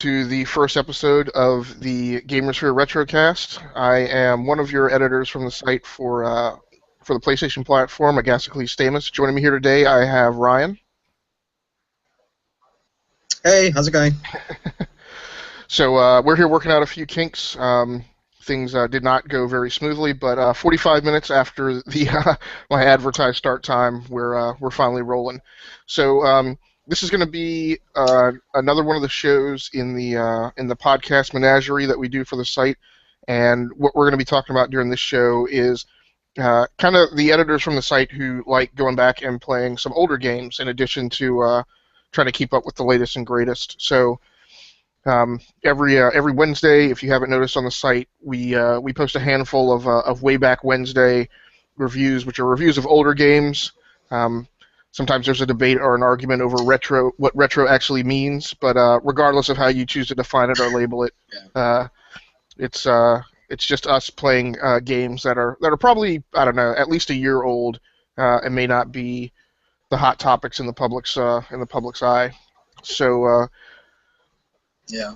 to the first episode of the Gamers RetroCast. I am one of your editors from the site for the PlayStation platform, Agasically Stamus. Joining me here today, I have Ryan. Hey, how's it going? So we're here working out a few kinks. Things did not go very smoothly, but 45 minutes after the my advertised start time, we're finally rolling. So this is going to be another one of the shows in the podcast menagerie that we do for the site, and what we're going to be talking about during this show is kind of the editors from the site who like going back and playing some older games in addition to trying to keep up with the latest and greatest. So. Every Wednesday, if you haven't noticed on the site, we post a handful of way back Wednesday reviews, which are reviews of older games. Sometimes there's a debate or an argument over what retro actually means, but regardless of how you choose to define it or label it, it's just us playing games that are probably, I don't know, at least a year old and may not be the hot topics in the public's eye. So. Yeah.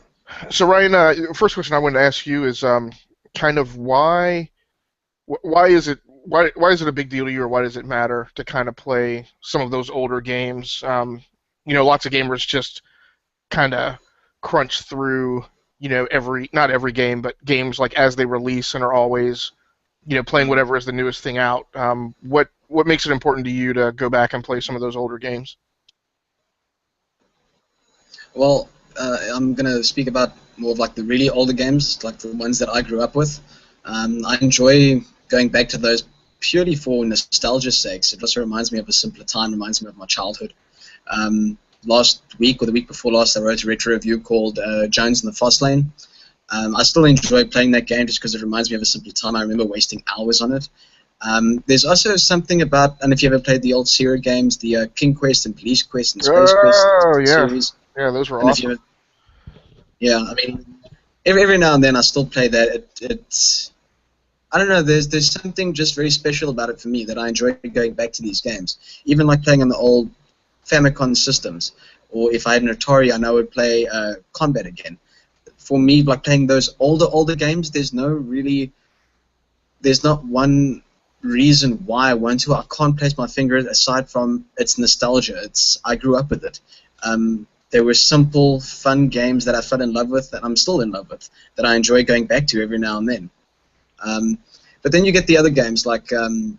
So Ryan, first question I wanted to ask you is kind of why is it a big deal to you, or why does it matter to kind of play some of those older games? Lots of gamers just kind of crunch through, not every game, but games like as they release and are always, playing whatever is the newest thing out. What makes it important to you to go back and play some of those older games? Well, I'm going to speak about more of like the really older games, like the ones that I grew up with. I enjoy going back to those purely for nostalgia's sakes. It also reminds me of a simpler time, reminds me of my childhood. Last week or the week before last, I wrote a retro review called Jones in the Fast Lane. I still enjoy playing that game just because it reminds me of a simpler time. I remember wasting hours on it. There's also something about, and if you ever played the old Sierra games, the King Quest and Police Quest and Space Quest series. Yeah, those were awesome. Yeah, I mean, every now and then I still play that. It's I don't know. There's something just very special about it for me that I enjoy going back to these games. Even like playing on the old Famicom systems, or if I had an Atari, I know I would play Combat again. For me, like playing those older games, there's not one reason why I want to. I can't place my finger aside from it's nostalgia. I grew up with it. There were simple, fun games that I fell in love with, that I'm still in love with, that I enjoy going back to every now and then. But then you get the other games like, like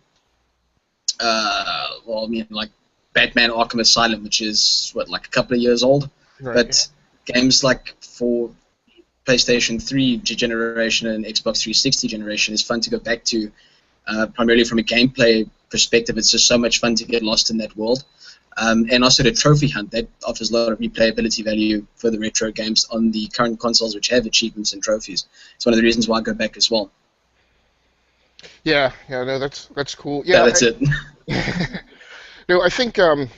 Batman Arkham Asylum, which is, like a couple of years old. Right, but games like for PlayStation 3 generation and Xbox 360 generation is fun to go back to, primarily from a gameplay perspective. It's just so much fun to get lost in that world. And also the trophy hunt, that offers a lot of replayability value for the retro games on the current consoles, which have achievements and trophies. It's one of the reasons why I go back as well. Yeah, no, that's cool. Yeah, that's it. No, I think I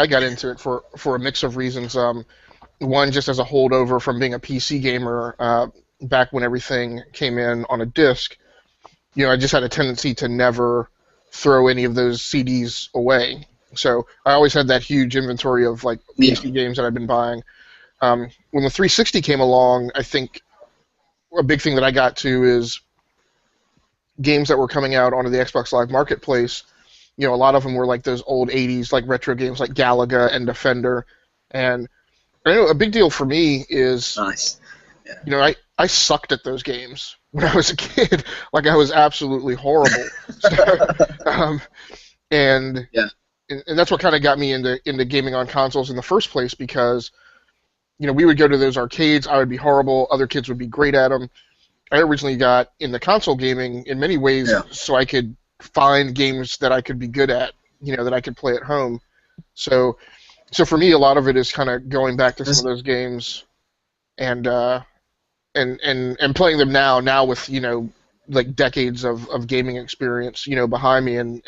got into it for a mix of reasons. One, just as a holdover from being a PC gamer back when everything came in on a disc. I just had a tendency to never throw any of those CDs away. So I always had that huge inventory of like PC games that I've been buying. When the 360 came along, I think a big thing that I got to is games that were coming out onto the Xbox Live Marketplace. A lot of them were like those old 80s like retro games like Galaga and Defender. And I know a big deal for me is nice. Yeah. I sucked at those games when I was a kid. Like, I was absolutely horrible. And that's what kind of got me into gaming on consoles in the first place, because we would go to those arcades. I would be horrible. Other kids would be great at them. I originally got into console gaming in many ways so I could find games that I could be good at, that I could play at home. So for me, a lot of it is kind of going back to some of those games and playing them now with like decades of gaming experience behind me and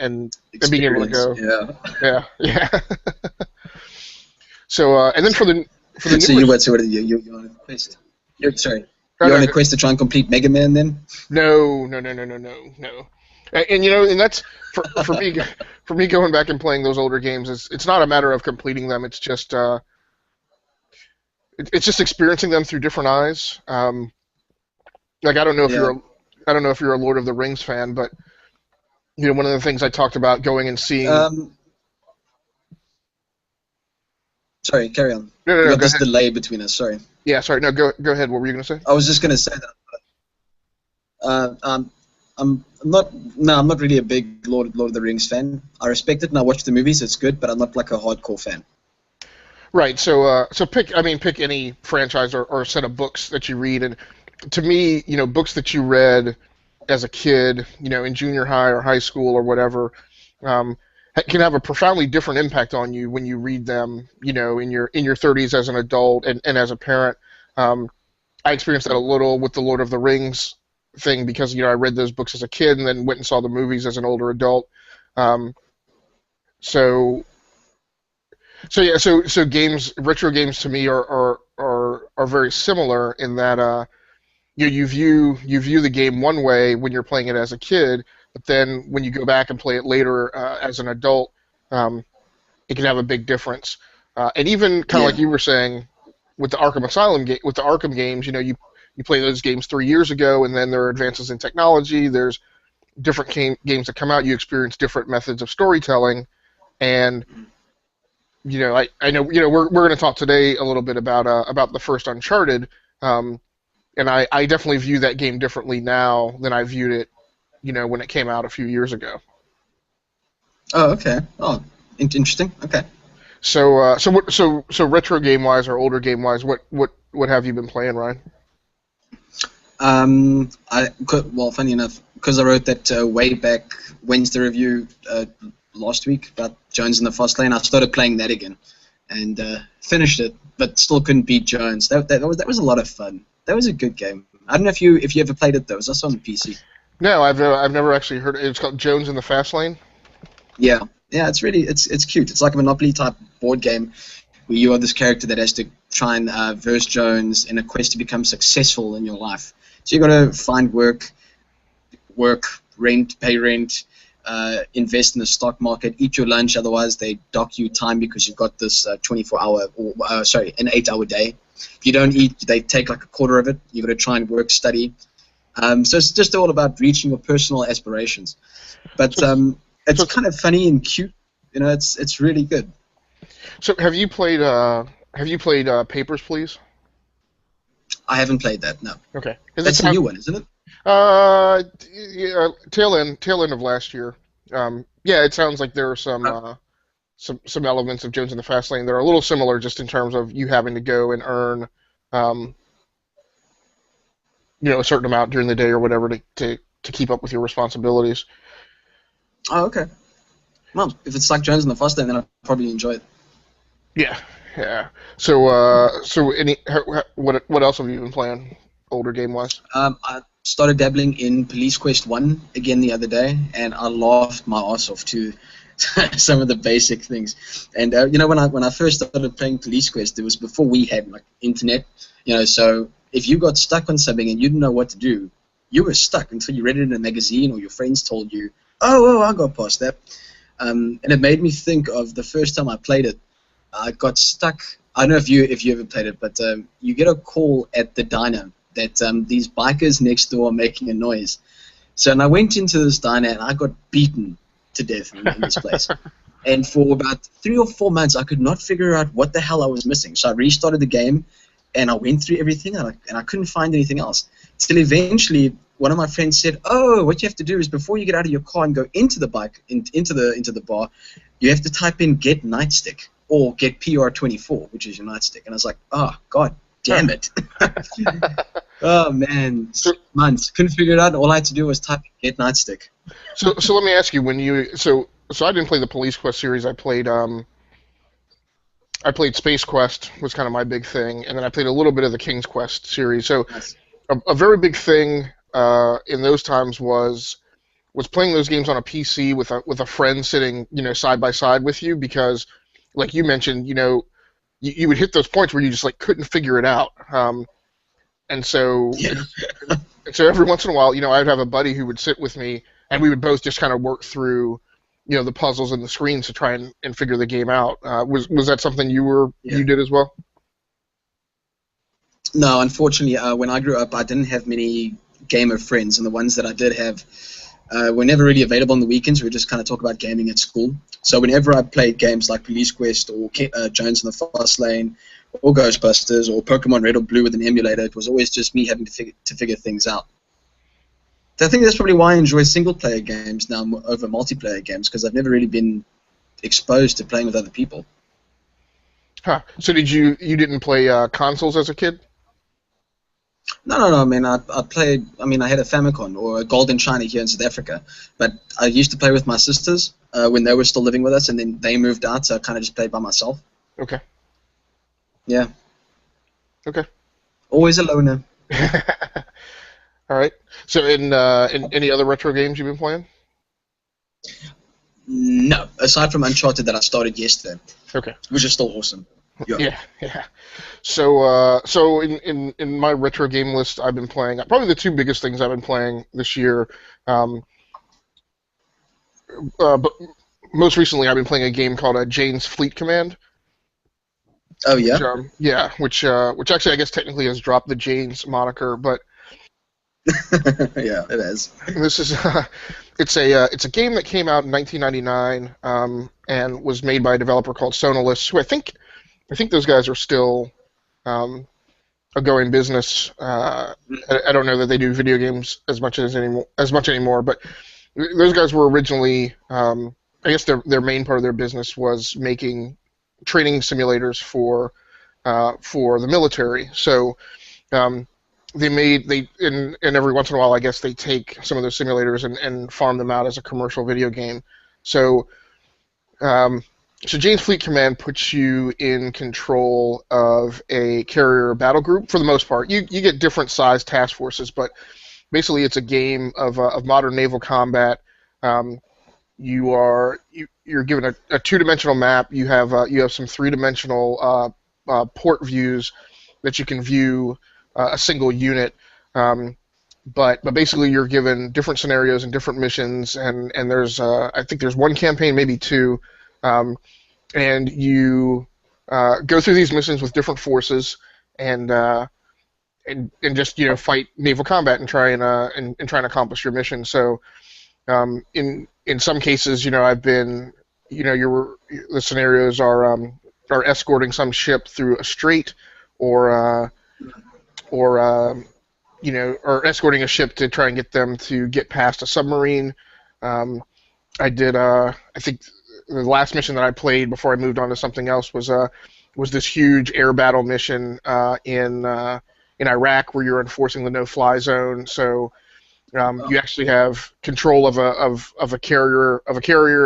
being able to go yeah. So and then for the so you went to you on a quest. Sorry, you're on a quest to try and complete Mega Man then? No. And that's for me. For me, going back and playing those older games, it's not a matter of completing them. It's just it's just experiencing them through different eyes. Like Yeah. I don't know if you're a Lord of the Rings fan, but one of the things I talked about going and seeing. Um, Sorry, carry on. No, no, We no. got Go this ahead. delay between us. Sorry. Yeah, sorry. No, go ahead. What were you gonna say? I was just going to say that I'm not. No, I'm not really a big Lord of the Rings fan. I respect it and I watch the movies. It's good, but I'm not like a hardcore fan. Right. So pick any franchise or set of books that you read, and to me, books that you read as a kid, in junior high or high school or whatever, um, can have a profoundly different impact on you when you read them, in your 30s as an adult and as a parent. Um, I experienced that a little with the Lord of the Rings thing because I read those books as a kid and then went and saw the movies as an older adult. Um, so so games, retro games to me are very similar in that you view the game one way when you're playing it as a kid, but then when you go back and play it later as an adult, um, it can have a big difference. And even kind of Yeah. like you were saying with the Arkham Asylum with the Arkham games, you play those games 3 years ago, and then there are advances in technology. There's different games that come out. You experience different methods of storytelling, and I know we're going to talk today a little bit about the first Uncharted, um, and I definitely view that game differently now than I viewed it, when it came out a few years ago. Oh, okay. Oh, interesting. Okay. So retro game wise or older game wise, what have you been playing, Ryan? Well, funny enough, because I wrote that way back Wednesday review last week about Jones in the Fast Lane, I started playing that again and finished it, but still couldn't beat Jones. That was a lot of fun. That was a good game. I don't know if you ever played it though. It was also on the PC. No, I've never actually heard it. It's called Jones in the Fast Lane. Yeah, yeah. It's cute. It's like a Monopoly type board game where you are this character that has to try and verse Jones in a quest to become successful in your life. So you got to find work, rent, pay rent, invest in the stock market, eat your lunch. Otherwise, they dock you time because you've got this 24-hour, or an 8-hour day. If you don't eat, they take like a quarter of it. You got to try and work, study. So it's just all about reaching your personal aspirations. But it's So, kind of funny and cute. It's really good. so have you played Papers, Please? I haven't played that. No, Okay. Does it that's a sound new one, isn't it? yeah, tail end of last year? Yeah, it sounds like there are Uh, some elements of Jones in the Fast Lane that are a little similar, just in terms of you having to go and earn um, a certain amount during the day or whatever to keep up with your responsibilities. oh, okay. Well, if it's like Jones in the Fast Lane, then I'll probably enjoy it. Yeah, yeah. So what else have you been playing, older game wise? I started dabbling in Police Quest 1 again the other day, and I laughed my ass off to some of the basic things. And when I first started playing Police Quest, it was before we had like internet. So if you got stuck on something and you didn't know what to do, you were stuck until you read it in a magazine or your friends told you, "Oh, I got past that." And it made me think of the first time I played it. I got stuck. I don't know if you ever played it, but you get a call at the diner that these bikers next door are making a noise. So and I went into this diner and I got beaten to death in this place. And for about 3 or 4 months, I could not figure out what the hell I was missing. So I restarted the game, and I went through everything, and I couldn't find anything else. Till eventually, one of my friends said, "Oh, what you have to do is before you get out of your car and go into the bike, into the bar, you have to type in get nightstick or get PR24, which is your nightstick." And I was like, "Oh God, damn it!" Oh man, So, months couldn't figure it out. All I had to do was type in get nightstick. so let me ask you, so I didn't play the Police Quest series. I played Space Quest was kind of my big thing, and then I played a little bit of the King's Quest series. So Nice. a very big thing in those times was playing those games on a PC with a friend sitting side by side with you, because like you mentioned, you would hit those points where you just like couldn't figure it out. And so Yeah. and so every once in a while, I'd have a buddy who would sit with me, and we would both just kind of work through, the puzzles and the screens to try and figure the game out. Was that something Yeah. you did as well? No, unfortunately, when I grew up, I didn't have many gamer friends, and the ones that I did have were never really available on the weekends. We would just kind of talk about gaming at school. So whenever I played games like Police Quest or Jones in the Fast Lane or Ghostbusters or Pokemon Red or Blue with an emulator, it was always just me having to figure things out. I think that's probably why I enjoy single-player games now over multiplayer games, because I've never really been exposed to playing with other people. Huh. So you didn't play consoles as a kid? No. I mean, I played. I mean, I had a Famicom or a Golden China here in South Africa, but I used to play with my sisters when they were still living with us, and then they moved out, so I kind of just played by myself. Okay. Yeah, Okay. always a loner. All right. So in any other retro games you've been playing? No, aside from Uncharted that I started yesterday, Okay. which is still awesome. Yeah. Yeah, yeah. So in my retro game list, I've been playing probably the two biggest things I've been playing this year. Um, but most recently, I've been playing a game called Jane's Fleet Command, Oh which yeah. yeah, which actually I guess technically has dropped the Jane's moniker, but Yeah, it is. this is it's a game that came out in 1999 and was made by a developer called Sonalis, who I think those guys are still a going business. I don't know that they do video games as much anymore, but those guys were originally, I guess their main part of their business was making training simulators for the military. So um, and every once in a while, I guess they take some of those simulators and farm them out as a commercial video game. So um, so Jane's Fleet Command puts you in control of a carrier battle group for the most part. You get different sized task forces, but basically it's a game of modern naval combat. Um, you're given a two-dimensional map. You have some three-dimensional port views that you can view a single unit. Um, but basically you're given different scenarios and different missions, and there's I think there's one campaign, maybe two. Um, and you go through these missions with different forces and and just fight naval combat and try and accomplish your mission. So in some cases, I've been the scenarios are escorting some ship through a strait or escorting a ship to try and get them to get past a submarine. I did I think the last mission that I played before I moved on to something else was this huge air battle mission in Iraq where you're enforcing the no-fly zone. So you actually have control of a carrier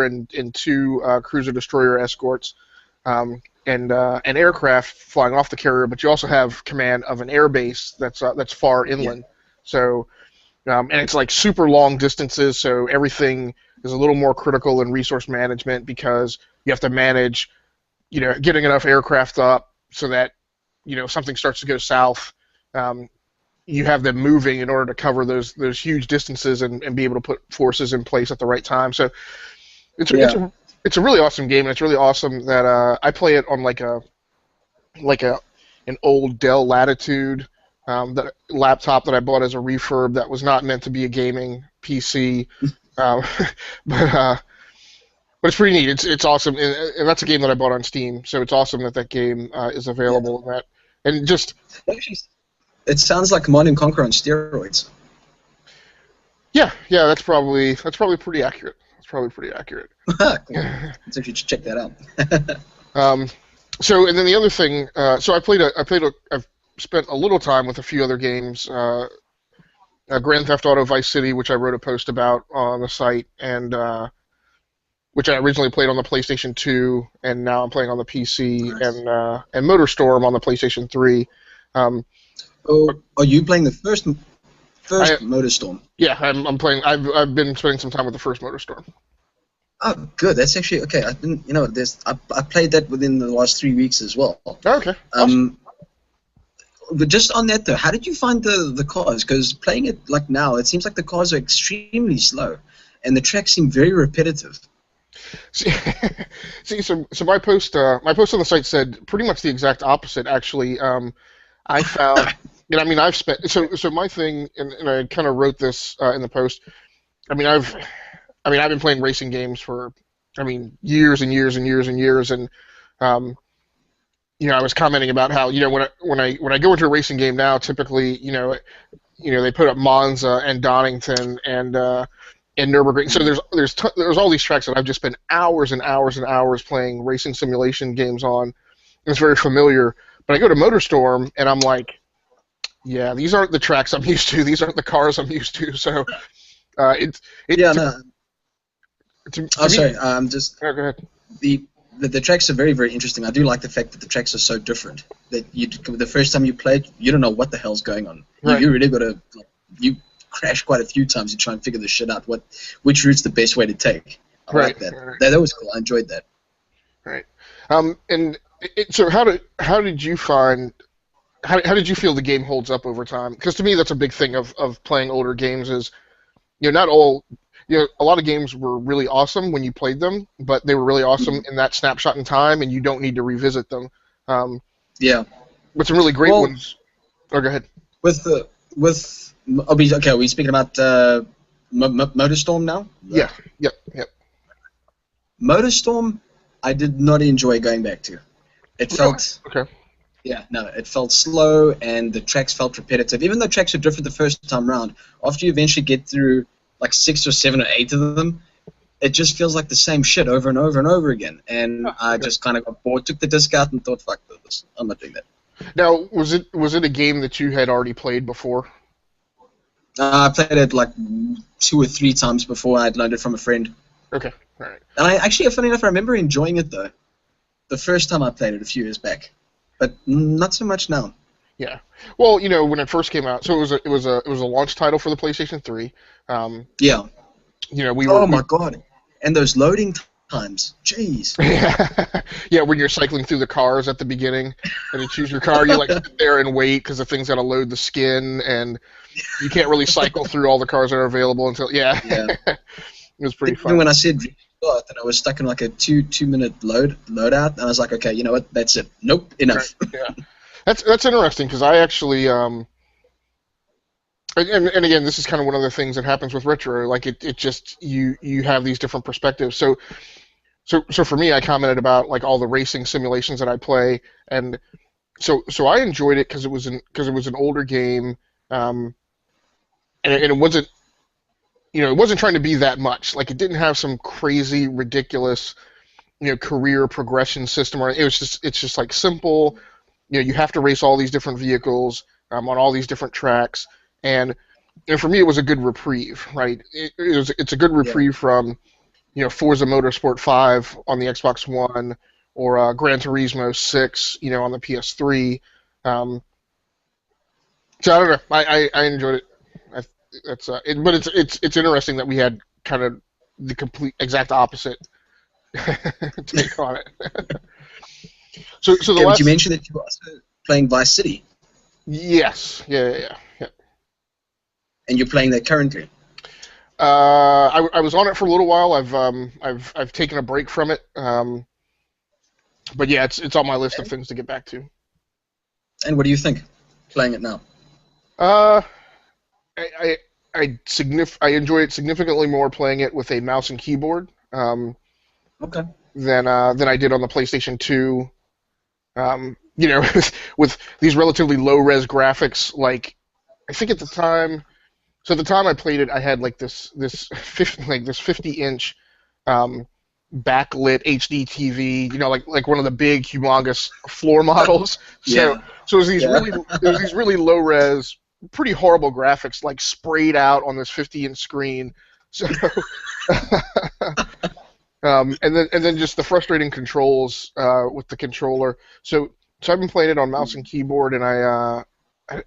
and two cruiser destroyer escorts and an aircraft flying off the carrier, but you also have command of an air base that's far inland. Yeah. So and it's like super long distances, so everything is a little more critical in resource management because you have to manage, getting enough aircraft up so that, something starts to go south. You have them moving in order to cover those huge distances and be able to put forces in place at the right time. So it's a really awesome game, and it's really awesome that I play it on like an old Dell Latitude that laptop that I bought as a refurb that was not meant to be a gaming PC, um, but it's pretty neat. It's awesome, and that's a game that I bought on Steam. So it's awesome that game is available. And just Actually, it sounds like Command and Conquer on steroids. yeah, that's probably pretty accurate. It's probably pretty accurate. Cool. Let's actually check that out. So and then the other thing, so I've spent a little time with a few other games. Grand Theft Auto Vice City, which I wrote a post about on the site, and which I originally played on the PlayStation 2, and now I'm playing on the PC, Nice. and MotorStorm on the PlayStation 3. Oh, are you playing the first I, MotorStorm? yeah, I'm playing. I've been spending some time with the first MotorStorm. Oh, good. That's actually okay. I didn't, I played that within the last 3 weeks as well. Oh, okay. Awesome. But just on that though, how did you find the cars? Because playing it like now, it seems like the cars are extremely slow, and the tracks seem very repetitive. See, so my post on the site said pretty much the exact opposite. Actually, I found, and I mean, I've spent so my thing, and I kind of wrote this in the post. I mean, I've been playing racing games for, I mean, years and years and years and years, and um, I was commenting about how when I go into a racing game now, typically, they put up Monza and Donington and Nürburgring. So there's all these tracks that I've just spent hours and hours and hours playing racing simulation games on. It's very familiar. But I go to MotorStorm and I'm like, yeah, these aren't the tracks I'm used to. These aren't the cars I'm used to. So it Yeah, to, no. to Oh, me. sorry. Just Oh, go ahead. the, the tracks are very, very interesting. I do like the fact that the tracks are so different. That the first time you play it, you don't know what the hell's going on. Right. You really got to, you crash quite a few times to try and figure this shit out. Which route's the best way to take? I like that. Right. That was cool. I enjoyed that. Right. And so how did you find how did you feel the game holds up over time? Because to me, that's a big thing of playing older games is, not all, a lot of games were really awesome when you played them, but they were really awesome in that snapshot in time, and you don't need to revisit them. Um, Yeah. but some really great Well, ones. Oh, go ahead. Are we speaking about MotorStorm now? Yeah. Yep. MotorStorm, I did not enjoy going back to. It felt, Okay. yeah, no, it felt slow and the tracks felt repetitive. Even though tracks are different the first time round, after you eventually get through like 6 or 7 or 8 of them, it just feels like the same shit over and over and over again. And I just kind of got bored, took the disc out, and thought, fuck this, I'm not doing that. Now, was it a game that you had already played before? I played it like 2 or 3 times before. I'd learned it from a friend. Okay. All right. And I actually, funny enough, I remember enjoying it though. The first time I played it a few years back, but not so much now. Yeah. Well, when it first came out, so it was a launch title for the PlayStation 3. Yeah. We were. Oh my god. And those loading times, jeez. Yeah, when you're cycling through the cars at the beginning, and you choose your car, you like sit there and wait because the thing's got to load the skin, and you can't really cycle through all the cars that are available until. Yeah. It was pretty fun. Even when I said restart, and I was stuck in like a 2-minute loadout, and I was like, okay, you know what? That's it. Nope, enough. Right. Yeah. That's interesting because I actually and again, this is kind of one of the things that happens with retro. Like it just you have these different perspectives. So for me, I commented about like all the racing simulations that I play, and so I enjoyed it because it was an older game, and it wasn't it wasn't trying to be that much. Like it didn't have some crazy ridiculous career progression system, or it's just like simple. You have to race all these different vehicles on all these different tracks. And for me, it was a good reprieve, right? It's a good reprieve from, Forza Motorsport 5 on the Xbox One or Gran Turismo 6, on the PS3. So I don't know. I enjoyed it. But it's interesting that we had kind of the complete exact opposite take on it. So the But last. you mentioned that you were also playing Vice City. Yes. Yeah. And you're playing that currently. I was on it for a little while. I've taken a break from it. But yeah, it's on my list of things to get back to. And what do you think, playing it now? I enjoy it significantly more playing it with a mouse and keyboard Okay. than I did on the PlayStation 2. With these relatively low res graphics. Like I think at the time. So at the time I played it, I had like this 50-inch backlit HD TV, like one of the big humongous floor models. So it was these really low res, pretty horrible graphics, like sprayed out on this 50-inch screen. So and then just the frustrating controls with the controller. So I've been playing it on mouse and keyboard, and I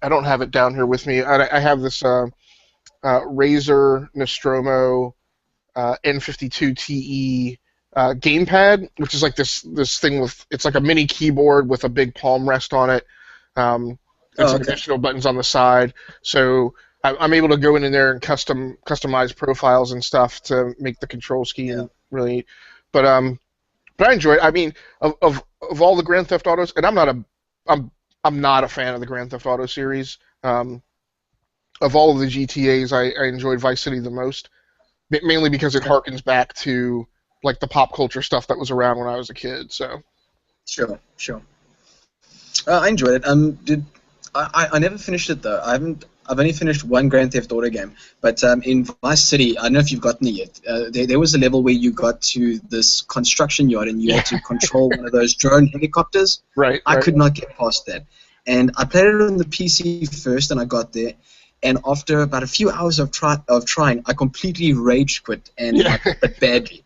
don't have it down here with me. I have this. Razer Nostromo N52 TE gamepad, which is like this thing with it's like a mini keyboard with a big palm rest on it. And some additional buttons on the side, so I'm able to go in there and customize profiles and stuff to make the control scheme really neat. But I enjoy it. I mean, of all the Grand Theft Autos, and I'm I'm not a fan of the Grand Theft Auto series. Of all of the GTA's, I enjoyed Vice City the most, mainly because it Okay. harkens back to like the pop culture stuff that was around when I was a kid. So Sure, sure. I enjoyed it. Did I never finished it though. I haven't. I've only finished one Grand Theft Auto game, but in Vice City, I don't know if you've gotten it yet. There was a level where you got to this construction yard and you yeah, had to control one of those drone helicopters. right, I right. could not get past that, and I played it on the PC first, and I got there. And after about a few hours of trying, I completely rage quit and Yeah, like but badly.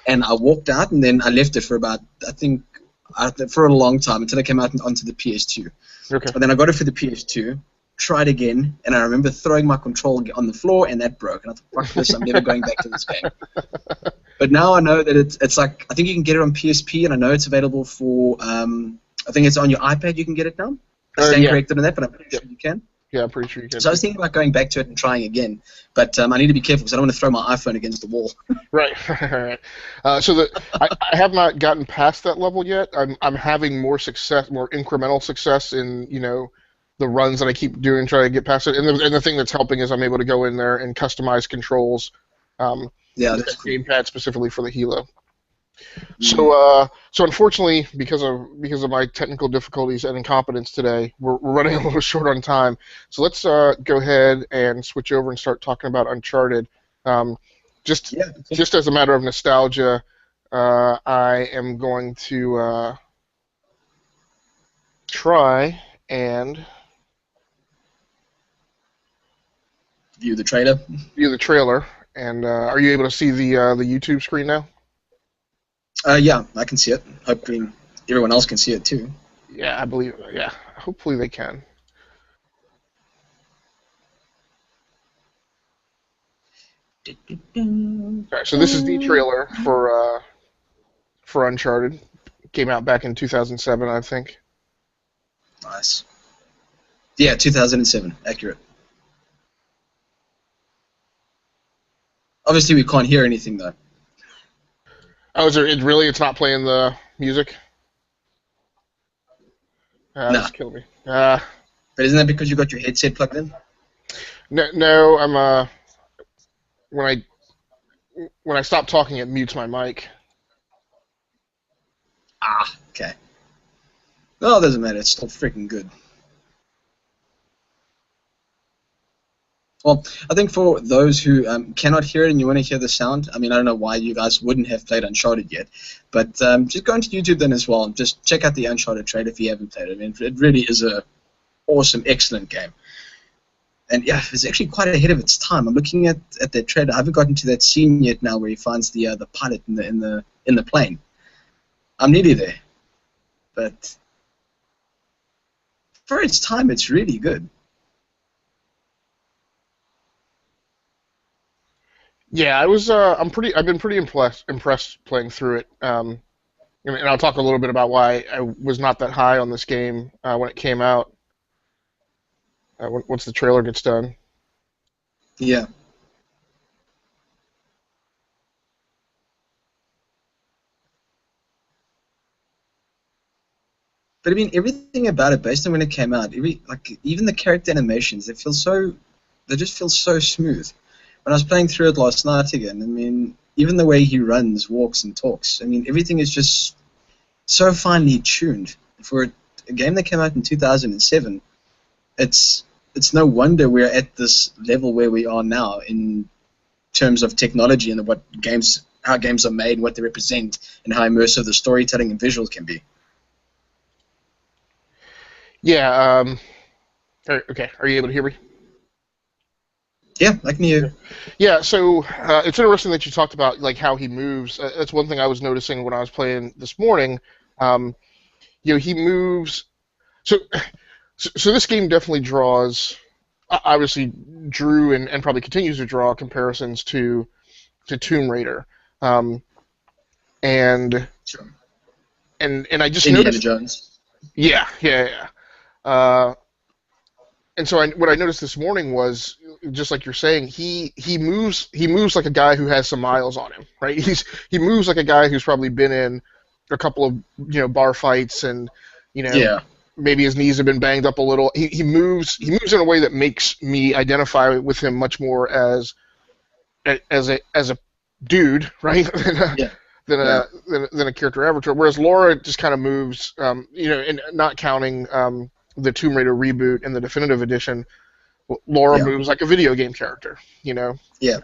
And I walked out, and then I left it for about I think for a long time until I came out onto the PS2. okay. And then I got it for the PS2, tried again, and I remember throwing my control on the floor, and that broke. And I thought, fuck this, I'm never going back to this game. But now I know that it's like, I think you can get it on PSP, and I know it's available for, I think it's on your iPad you can get it now. I stand Yeah, corrected on that, but I'm pretty yep. sure you can. Yeah, I'm pretty sure you can. So I was thinking about going back to it and trying again, but I need to be careful because I don't want to throw my iPhone against the wall. Right, right. I have not gotten past that level yet. I'm having more success, more incremental success in the runs that I keep doing, trying to get past it. And the thing that's helping is I'm able to go in there and customize controls, Yeah, with that's that cool. gamepad specifically for the Hilo. Mm. So unfortunately, because of my technical difficulties and incompetence today, we're running a little short on time. So let's go ahead and switch over and start talking about Uncharted. Um, just Yeah, cool. just as a matter of nostalgia, I am going to try and View the trailer. view the trailer. And are you able to see the YouTube screen now? Yeah, I can see it. Hopefully everyone else can see it too. Yeah, I believe. Yeah, hopefully they can. All right, so this is the trailer for Uncharted. Came out back in 2007, I think. Nice. Yeah, 2007. Accurate. Obviously, we can't hear anything though. Oh, is there? It's not playing the music. No. That's killing me. But isn't that because you got your headset plugged in? No, no. When I when I stop talking, it mutes my mic. Ah, okay. Well, it doesn't matter. It's still freaking good. Well, I think for those who cannot hear it and you want to hear the sound, I mean, I don't know why you guys wouldn't have played Uncharted yet, but just go into YouTube then as well and just check out the Uncharted trailer if you haven't played it. I mean, it really is a awesome, excellent game. And yeah, it's actually quite ahead of its time. I'm looking at that trailer. I haven't gotten to that scene yet now where he finds the pilot in the plane. I'm nearly there, but for its time, it's really good. Yeah, I was. I've been pretty impressed playing through it. And I'll talk a little bit about why I was not that high on this game when it came out. Once the trailer gets done. Yeah. But I mean, everything about it, based on when it came out, even the character animations, they just feel so smooth. When I was playing through it last night again, I mean, even the way he runs, walks, and talks, I mean, everything is just so finely tuned. For a game that came out in 2007, it's it's no wonder we're at this level where we are now in terms of technology and how games are made, what they represent, and how immersive the storytelling and visuals can be. Yeah. Okay. Are you able to hear me? Yeah, I can hear. Yeah. So it's interesting that you talked about like how he moves. That's one thing I was noticing when I was playing this morning. Um, he moves. So, so this game definitely draws. Obviously, drew and probably continues to draw comparisons to Tomb Raider. Um, and Sure. and I just Indiana noticed. Jones. Yeah. Yeah. Yeah. Uh, and so what I noticed this morning was just like you're saying, he moves like a guy who has some miles on him, right? He moves like a guy who's probably been in a couple of bar fights and you know Yeah. maybe his knees have been banged up a little. He moves in a way that makes me identify with him much more as a dude, right? Yeah. than Yeah. a character avatar. Whereas Laura just kind of moves, and not counting the Tomb Raider reboot and the definitive edition, Laura Yeah. moves like a video game character. You know. Yeah.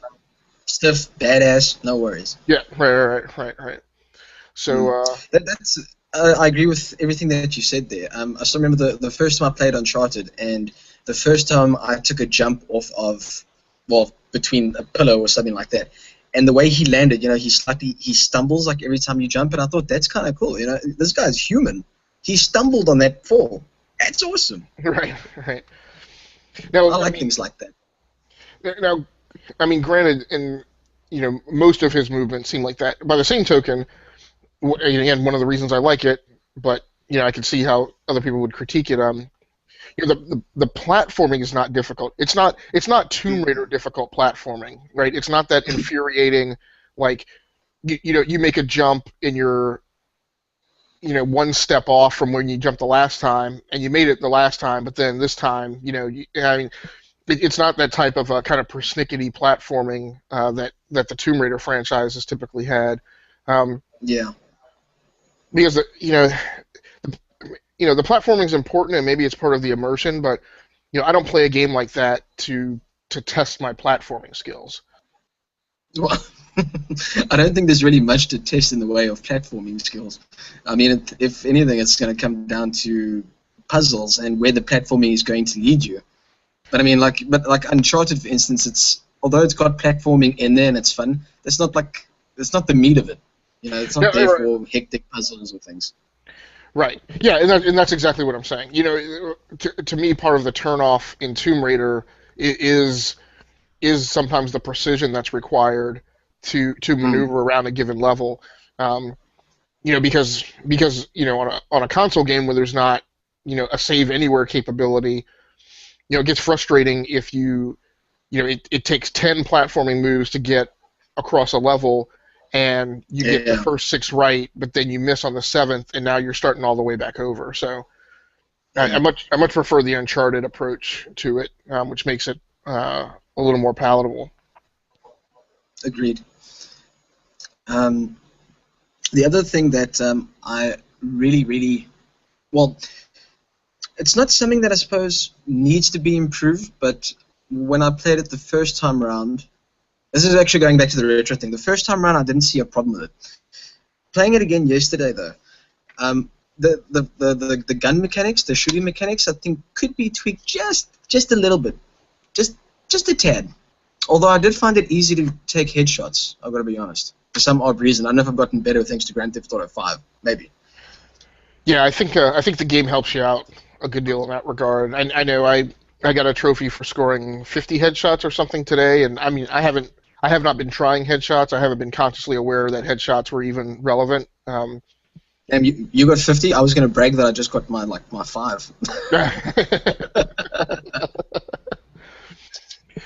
Stiff, badass, no worries. Yeah. Right. So. Mm. That's. I agree with everything that you said there. I still remember the first time I played Uncharted, and the first time I took a jump off of, well, between a pillow or something like that, and the way he landed, he stumbles like every time you jump, and I thought that's kind of cool. This guy's human. He stumbled on that fall. That's awesome. Right. Now, I like things like that. Now, I mean, granted, most of his movements seem like that. By the same token, again, one of the reasons I like it, but I can see how other people would critique it. The platforming is not difficult. It's not Tomb Raider difficult platforming, right? It's not that infuriating, like you make a jump and you're one step off from when you jumped the last time, and you made it the last time, but then this time, it's not that type of kind of persnickety platforming that the Tomb Raider franchise has typically had. Yeah. Because the platforming is important, and maybe it's part of the immersion, but I don't play a game like that to test my platforming skills. Well, I don't think there's really much to test in the way of platforming skills. I mean, if anything, it's going to come down to puzzles and where the platforming is going to lead you. But I mean, like Uncharted, for instance, although it's got platforming in there and it's fun, it's not the meat of it. It's not there for hectic puzzles or things. Right. Yeah, and that's exactly what I'm saying. To me, part of the turnoff in Tomb Raider is sometimes the precision that's required to maneuver around a given level. Because on a console game where there's not a save anywhere capability, it gets frustrating if it takes 10 platforming moves to get across a level, and you get the first 6 right, but then you miss on the 7th, and now you're starting all the way back over. So I much prefer the Uncharted approach to it, which makes it a little more palatable. Agreed. The other thing that I really, really, well, it's not something that I suppose needs to be improved, but when I played it the first time around, this is actually going back to the retro thing. The first time around, I didn't see a problem with it. Playing it again yesterday, though, the gun mechanics, the shooting mechanics, I think could be tweaked just a little bit, just a tad. Although I did find it easy to take headshots. I've got to be honest. For some odd reason, I don't know if I've gotten better thanks to Grand Theft Auto 5, maybe. Yeah, I think the game helps you out a good deal in that regard. I know I got a trophy for scoring 50 headshots or something today, and I mean I have not been trying headshots. I haven't been consciously aware that headshots were even relevant. And you got 50. I was going to brag that I just got my 5.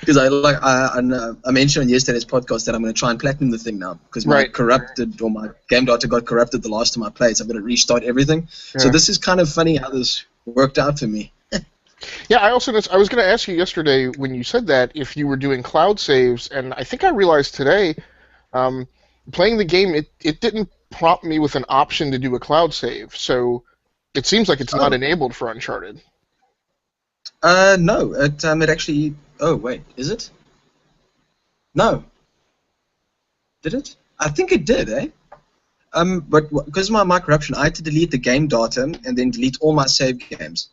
Because I mentioned on yesterday's podcast that I'm going to try and platinum the thing now because my game data got corrupted the last time I played, so I'm going to restart everything. Yeah. So this is kind of funny how this worked out for me. Yeah, I was going to ask you yesterday when you said that if you were doing cloud saves, and I think I realized today, playing the game, it didn't prompt me with an option to do a cloud save, so it seems like it's not enabled for Uncharted. No, it actually. Oh wait, is it? No. Did it? I think it did, eh? But because of my corruption, I had to delete the game data and then delete all my save games.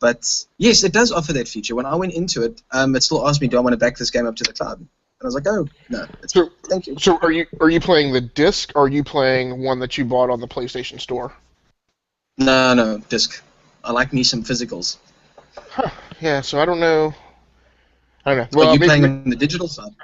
But yes, it does offer that feature. When I went into it, it still asked me, "Do I want to back this game up to the cloud?" And I was like, "Oh, no." Thank you. So are you playing the disc, or are you playing one that you bought on the PlayStation Store? No, disc. I like me some physicals. Huh. Yeah. So I don't know. Well, are you playing on the digital side?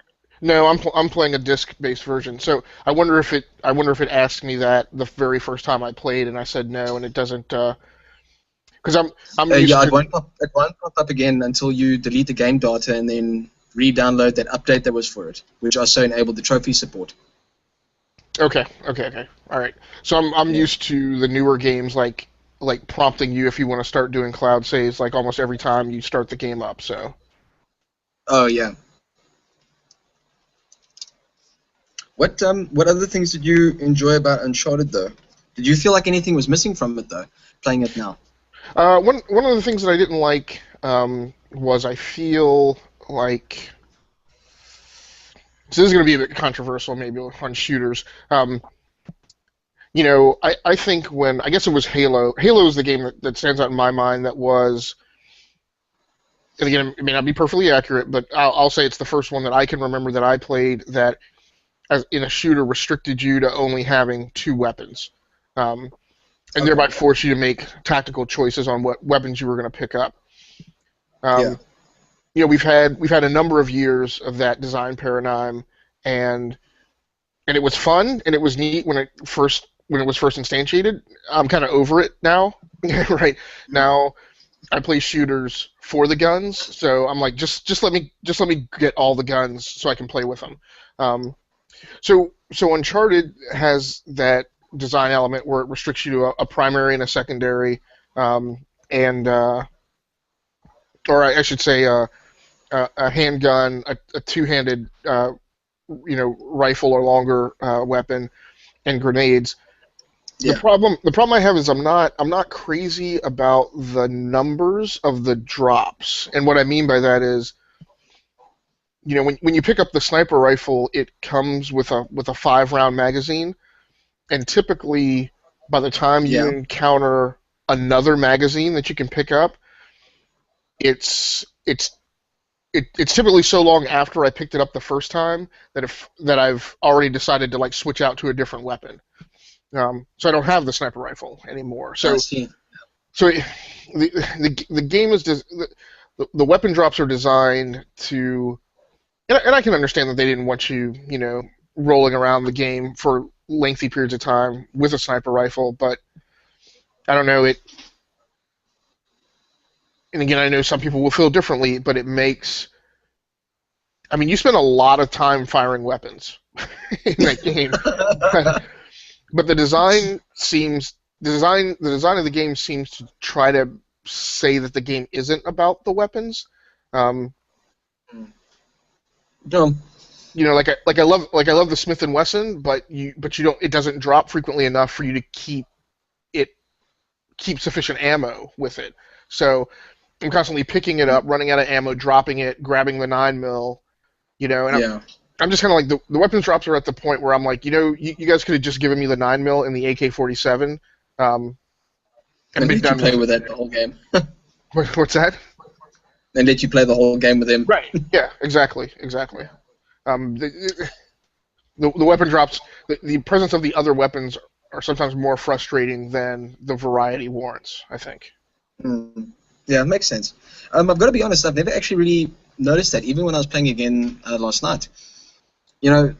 No, I'm playing a disc-based version. So I wonder if it asked me that the very first time I played, and I said no, and it doesn't. Because I'm used to... it won't pop up again until you delete the game data and then re-download that update that was for it, which also enabled the trophy support. Okay. All right. So I'm used to the newer games like like prompting you if you want to start doing cloud saves like almost every time you start the game up. So Oh yeah. What other things did you enjoy about Uncharted though? Did you feel like anything was missing from it though, playing it now? one of the things that I didn't like was I feel like so this is going to be a bit controversial maybe on shooters. I think when I guess it was Halo. Halo is the game that stands out in my mind that was, and again, it may not be perfectly accurate, but I'll say it's the first one that I can remember that I played that, as in a shooter, restricted you to only having two weapons, and Okay. thereby forced you to make tactical choices on what weapons you were going to pick up. Yeah. Um, we've had a number of years of that design paradigm, and and it was fun and it was neat when it was first instantiated. I'm kind of over it now. Right now, I play shooters for the guns, so I'm like, just let me get all the guns so I can play with them. Um, so Uncharted has that design element where it restricts you to a primary and a secondary, and or I should say a handgun, a two-handed rifle or longer weapon, and grenades. Yeah. The problem I have is I'm not crazy about the numbers of the drops. And what I mean by that is, when you pick up the sniper rifle, it comes with a 5 round magazine, and typically by the time you Yeah. encounter another magazine that you can pick up, it's it's it's typically so long after I picked it up the first time that I've already decided to like switch out to a different weapon. So I don't have the sniper rifle anymore. I So see. so the game is just the weapon drops are designed to, and I can understand that they didn't want you rolling around the game for lengthy periods of time with a sniper rifle, but I don't know it. And again, I know some people will feel differently, but it makes. I mean, you spend a lot of time firing weapons in that game, but the design of the game seems to try to say that the game isn't about the weapons. Um, No. like I love the Smith and Wesson, but you don't. It doesn't drop frequently enough for you to it keep sufficient ammo with it. So I'm constantly picking it up, running out of ammo, dropping it, grabbing the 9 mil. And Yeah. I'm just kind of like the weapons drops are at the point where I'm like, you guys could have just given me the 9 mil and the AK-47, and And been let you done play with with it. that the whole game. What's that? And let you play the whole game with him. Right. Yeah. Exactly. The weapon drops. The presence of the other weapons are sometimes more frustrating than the variety warrants, I think. Mm. Yeah, it makes sense. I've got to be honest, I've never actually really noticed that, even when I was playing again last night. You know,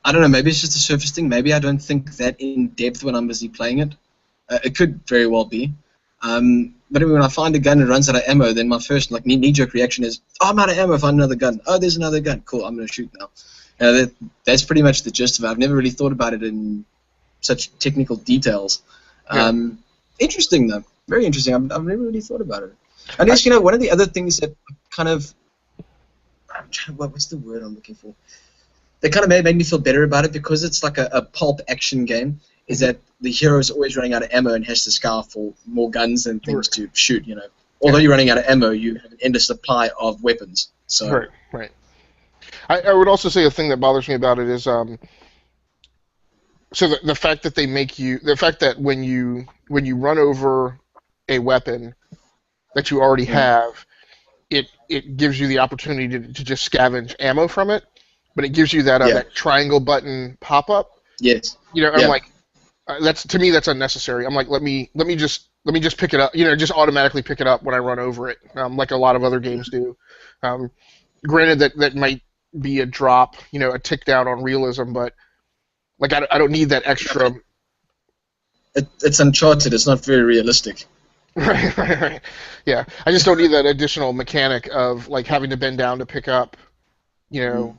I don't know, maybe it's just a surface thing. Maybe I don't think that in depth when I'm busy playing it. It could very well be. But when I find a gun and runs out of ammo, then my first knee-jerk reaction is, oh, I'm out of ammo, find another gun. Oh, there's another gun. Cool, I'm going to shoot now. That's pretty much the gist of it. I've never really thought about it in such technical details. Yeah. Interesting, though. Very interesting. I've never really thought about it. I guess, one of the other things that kind of... what's the word I'm looking for? That kind of made me feel better about it, because it's like a pulp action game, is that the hero is always running out of ammo and has to scour for more guns and things to shoot, Although you're running out of ammo, you have an endless supply of weapons. So Right. I would also say a thing that bothers me about it is so the fact that the fact that when you run over a weapon that you already have, it gives you the opportunity to just scavenge ammo from it, but it gives you that triangle button pop up. yes. I'm like, to me that's unnecessary. I'm like, let me just pick it up, just automatically pick it up when I run over it, like a lot of other games do. Granted that might be a drop, a tick down on realism, but like I don't need that extra. It's Uncharted. It's not very realistic. Right. Yeah, I just don't need that additional mechanic of like having to bend down to pick up,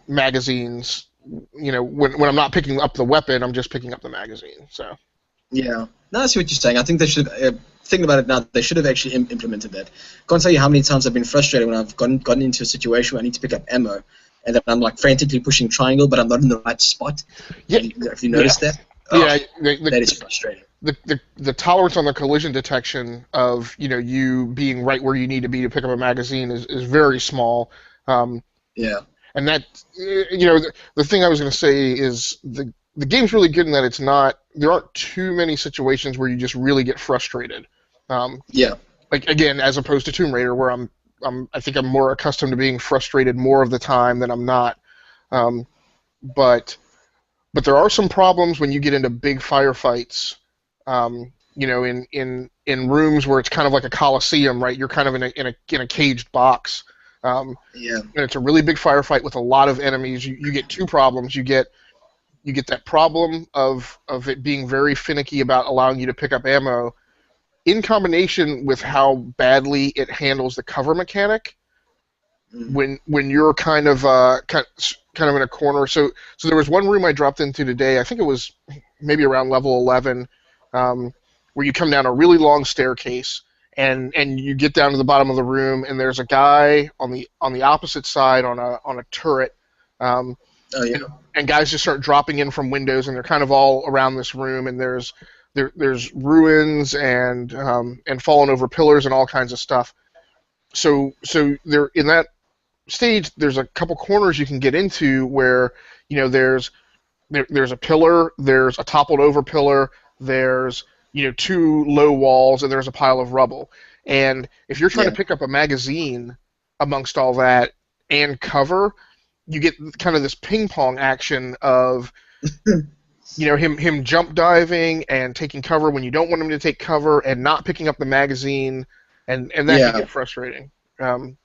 magazines. When I'm not picking up the weapon, I'm just picking up the magazine. So. Yeah. No, I see what you're saying. I think they should. Thinking about it now, they should have actually implemented that. Can't tell you how many times I've been frustrated when I've gotten into a situation where I need to pick up ammo, and then I'm like frantically pushing triangle, but I'm not in the right spot. Yeah, Have you yeah, noticed that? Oh, yeah. that is frustrating. The tolerance on the collision detection of you being right where you need to be to pick up a magazine is very small. Um, Yeah. and that the thing I was going to say is the game's really good in that there aren't too many situations where you just really get frustrated. Um, Yeah. like again, as opposed to Tomb Raider, where I think I'm more accustomed to being frustrated more of the time than I'm not. Um, but there are some problems when you get into big firefights. In rooms where it's kind of like a coliseum, right? You're kind of in a caged box. Yeah. And it's a really big firefight with a lot of enemies. You get two problems. You get that problem of it being very finicky about allowing you to pick up ammo, in combination with how badly it handles the cover mechanic Mm. when you're kind of in a corner. So there was one room I dropped into today. I think it was maybe around level 11, where you come down a really long staircase and you get down to the bottom of the room, and there's a guy on the opposite side on a turret. Um, Oh yeah. and guys just start dropping in from windows, and they're kind of all around this room, and there's ruins and fallen over pillars and all kinds of stuff. So there in that stage, there's a couple corners you can get into where there's a pillar, there's a toppled over pillar, there's two low walls, and there's a pile of rubble. And if you're trying to Yeah. pick up a magazine amongst all that and cover, you get kind of this ping pong action of him jump diving and taking cover when you don't want him to take cover, and not picking up the magazine, and that can Yeah. get frustrating. Mm.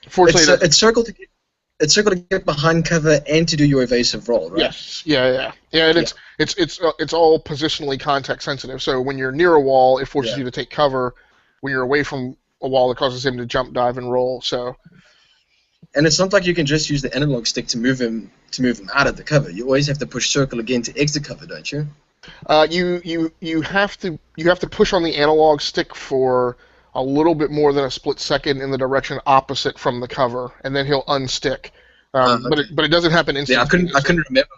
Fortunately, It's circle to get behind cover and to do your evasive roll, right? yes, yeah, and Yeah. it's all positionally context sensitive. So when you're near a wall, it forces Yeah. you to take cover. When you're away from a wall, it causes him to jump, dive, and roll. So And it's not like you can just use the analog stick to move him out of the cover. You always have to push circle again to exit cover, don't you? you have to push on the analog stick for a little bit more than a split second in the direction opposite from the cover, and then he'll unstick. But Okay. it doesn't happen Yeah, instantaneously. I couldn't remember.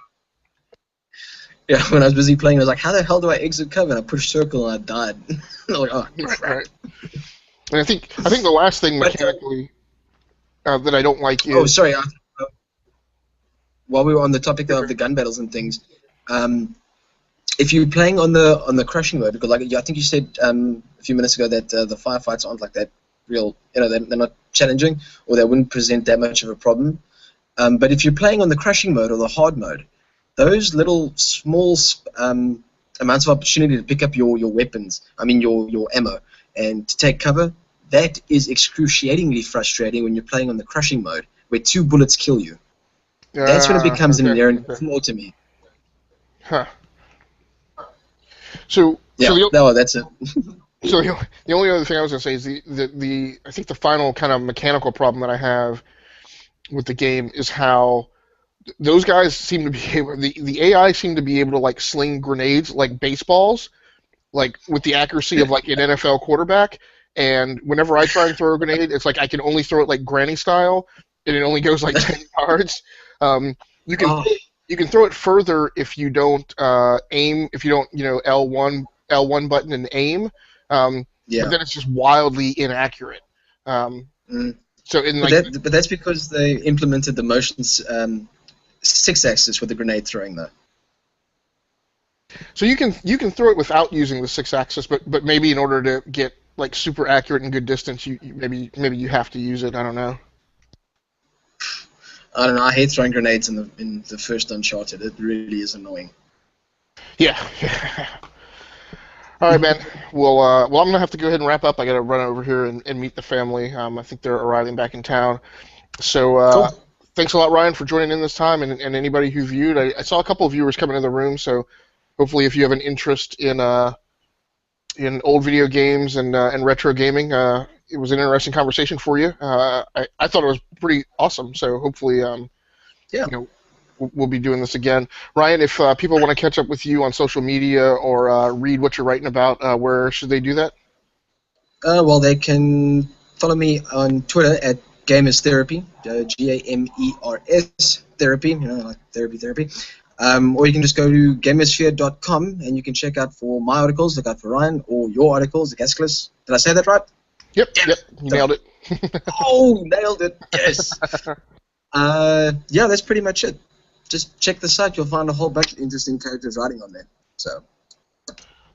Yeah, when I was busy playing, I was like, how the hell do I exit cover? And I pushed circle and I died. I was like, oh Right, crap. right. And I think the last thing But mechanically that I don't like oh, is sorry. While we were on the topic of the gun battles and things, if you're playing on the crushing mode, because like I think you said a few minutes ago that the firefights aren't like that real, they're not challenging, or they wouldn't present that much of a problem. But if you're playing on the crushing mode or the hard mode, those little small amounts of opportunity to pick up your weapons, I mean your ammo, and to take cover, that is excruciatingly frustrating when you're playing on the crushing mode, where 2 bullets kill you. That's when it becomes an inherent okay. flaw to me. Huh. So Yeah, the no, that's it. so the only other thing I was gonna say is the I think the final kind of mechanical problem that I have with the game is how those guys seem to be able, the AI seem to be able to like sling grenades like baseballs, like with the accuracy of like an NFL quarterback. And whenever I try and throw a grenade, it's like I can only throw it like granny style, and it only goes like 10 yards. You can Oh, you can throw it further if you don't aim, if you don't L1 button and aim, but yeah. then it's just wildly inaccurate. Um, Mm. so in But like that's because they implemented the motion 6-axis with the grenade throwing, though. So you can throw it without using the 6-axis, but maybe in order to get like super accurate and good distance, maybe you have to use it. I don't know. I don't know. I hate throwing grenades in the first Uncharted. It really is annoying. Yeah. All right, man. Well, I'm gonna have to go ahead and wrap up. I gotta run over here and meet the family. I think they're arriving back in town. So Cool. thanks a lot, Ryan, for joining in this time, and anybody who viewed. I saw a couple of viewers come into the room, so hopefully, if you have an interest in old video games and retro gaming, it was an interesting conversation for you. I thought it was pretty awesome. So hopefully, Yeah. you know, we'll be doing this again. Ryan, if people want to catch up with you on social media or read what you're writing about, where should they do that? Well, they can follow me on Twitter at Gamers Therapy, Gamers Therapy, like therapy. Or you can just go to gamersphere.com and you can check out for my articles, look out for Ryan, or your articles, the Gasclus. Did I say that right? Yep, you nailed it. Oh, nailed it, yes. Yeah, that's pretty much it. Just check the site, you'll find a whole bunch of interesting characters writing on there. So.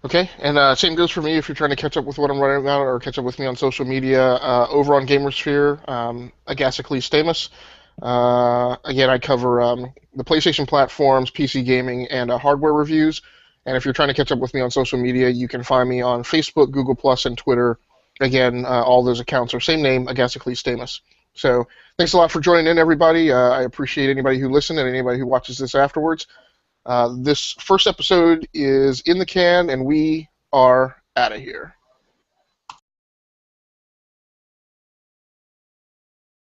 Okay, and same goes for me if you're trying to catch up with what I'm writing about or catch up with me on social media. Over on Gamersphere, Agasically Stamus. Again, I cover the PlayStation platforms, PC gaming, and hardware reviews. And if you're trying to catch up with me on social media, you can find me on Facebook, Google Plus, and Twitter. Again, all those accounts are same name, Agasically Stamus. So thanks a lot for joining in, everybody. I appreciate anybody who listened and anybody who watches this afterwards. This first episode is in the can, and we are out of here.